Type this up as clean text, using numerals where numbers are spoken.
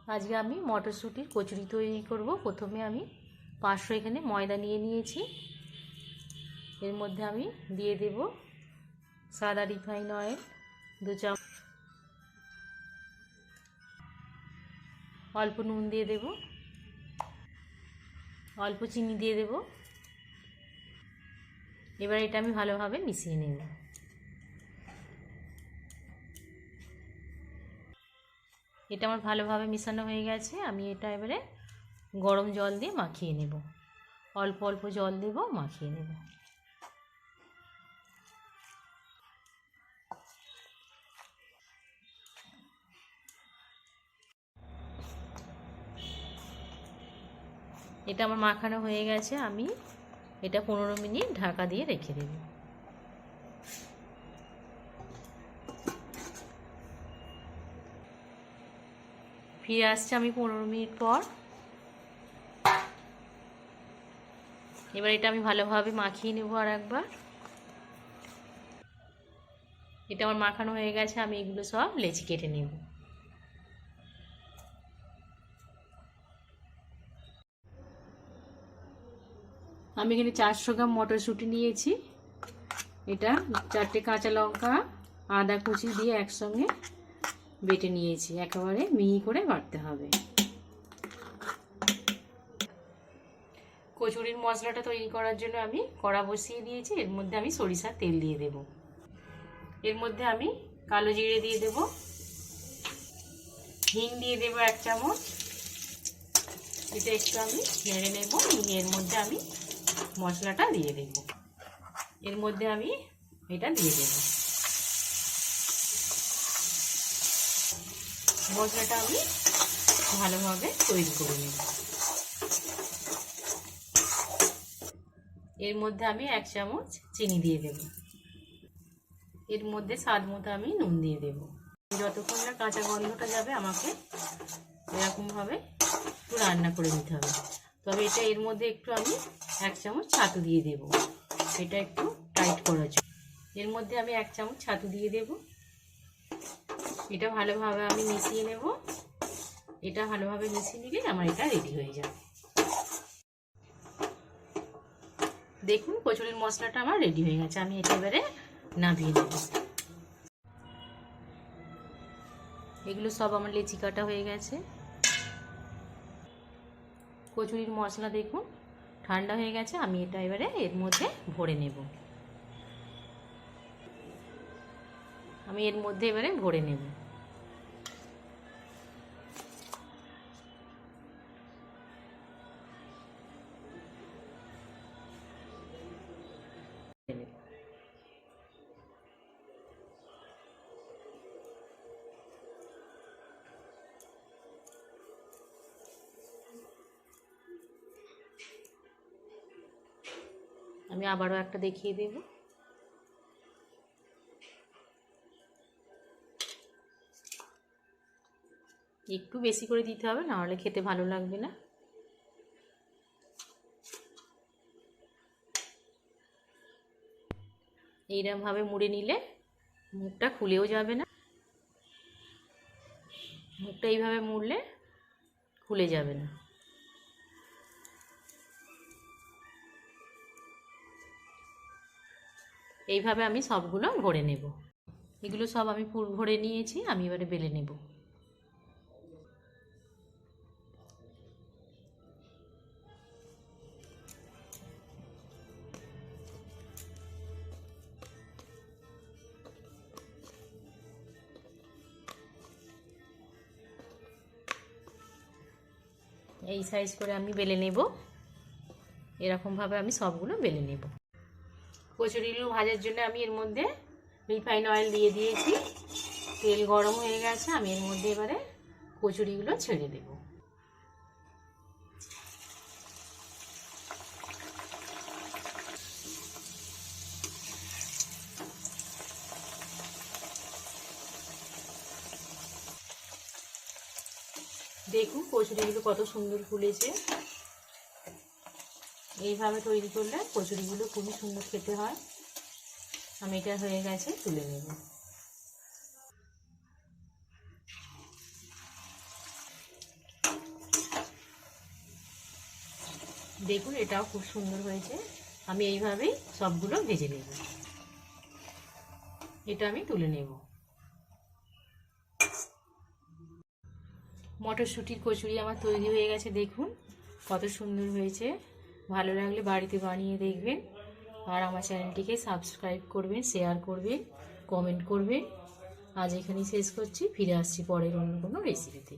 আজকে আমি মটরশুঁটির কচুরি তৈরি করব। প্রথমে আমি 500 এখানে ময়দা নিয়ে নিয়েছি। এর মধ্যে আমি দিয়ে দেব সাদা রিফাইন অয়েল 2 চামচ, অল্প নুন দিয়ে দেব, অল্প চিনি দিয়ে দেব। এবার এটা আমি ভালোভাবে মিশিয়ে নেব। এটা আমার ভালোভাবে মিশানো হয়ে গেছে। আমি এটা এবারে গরম জল দিয়ে মাখিয়ে নেব। অল্প অল্প জল দেব, মাখিয়ে নেব। এটা আমার মাখানো হয়ে গেছে। আমি এটা 15 মিনিট ঢাকা দিয়ে রেখে দেব। ফিরে আসছে আমি 15 মিনিট পর। এবার এটা আমি ভালোভাবে মাখিয়ে নেব আর একবার। এটা আমার মাখানো হয়ে গেছে। আমি এগুলো সব লেচি কেটে নেব। আমি এখানে 400 গ্রাম মটরশুঁটি নিয়েছি। এটা 4টে কাঁচা লঙ্কা, আদা কুচি দিয়ে একসঙ্গে বেটে নিয়েছি। একেবারে মিহি করে বাটতে হবে। কচুরির মশলাটা তৈরি করার জন্য আমি কড়া বসিয়ে দিয়েছি। এর মধ্যে আমি সরিষার তেল দিয়ে দেব। এর মধ্যে আমি কালো জিরে দিয়ে দেব, হিং দিয়ে দেব 1 চামচ। এটা একটু আমি নেড়ে নেব। এর মধ্যে আমি মশলাটা দিয়ে দেব। এর মধ্যে আমি এটা দিয়ে দেব। মশলাটা আমি ভালোভাবে তৈরি করে নেব। এর মধ্যে আমি 1 চামচ চিনি দিয়ে দেব। এর মধ্যে স্বাদ মতো আমি নুন দিয়ে দেব। যতক্ষণ না কাঁচা গন্ধটা যাবে আমাকে এরকমভাবে একটু রান্না করে নিতে হবে। তবে এটা এর মধ্যে একটু আমি 1 চামচ ছাতু দিয়ে দেব, এটা একটু টাইট করার জন্য। এর মধ্যে আমি 1 চামচ ছাতু দিয়ে দেব। এটা ভালোভাবে আমি মিশিয়ে নেব। এটা ভালোভাবে মিশিয়ে নিলে আমার এটা রেডি হয়ে যাবে। দেখুন কচুরির মশলাটা আমার রেডি হয়ে গেছে। আমি এটা এবারে নামিয়ে নেব। এগুলো সব আমার লেচি কাটা হয়ে গেছে। কচুরির মশলা দেখুন ঠান্ডা হয়ে গেছে। আমি এটা এবারে এর মধ্যে ভরে নেব। আমি এর মধ্যে এবারে ভরে নেব। আমি আবারও একটা দেখিয়ে দেব। একটু বেশি করে দিতে হবে, না হলে খেতে ভালো লাগবে না। এইরকম ভাবে মুড়ে নিলে মুখটা খুলেও যাবে না। মুখটা এইভাবে মুড়লে খুলে যাবে না। এইভাবে আমি সবগুলো ভরে নেব। এগুলো সব আমি ভরে নিয়েছি। আমি এবারে বেলে নেব। এই সাইজ করে আমি বেলে নেব। এরকমভাবে আমি সবগুলো বেলে নেব। কচুরিগুলো ভাজার জন্য আমি এর মধ্যে রিফাইন অয়েল দিয়ে দিয়েছি। তেল গরম হয়ে গেছে। আমি এর মধ্যে এবারে কচুরিগুলো ছেড়ে দেব। দেখুন কচুরিগুলো কত সুন্দর ফুলেছে। এইভাবে তৈরি করলে কচুরিগুলো খুবই সুন্দর খেতে হয়। আমি এটা হয়ে গেছে, তুলে নেব। দেখুন এটাও খুব সুন্দর হয়েছে। আমি এইভাবেই সবগুলো ভেজে নেব। এটা আমি তুলে নেব। মটরশুঁটির কচুরি আমার তৈরি হয়ে গেছে। দেখুন কত সুন্দর হয়েছে। ভালো লাগলে বাড়িতে বানিয়ে দেখবেন, আর আমার চ্যানেলটিকে সাবস্ক্রাইব করবেন, শেয়ার করবেন, কমেন্ট করবেন। আজ এখানেই শেষ করছি, ফিরে আসছি পরের অন্য কোনো রেসিপিতে।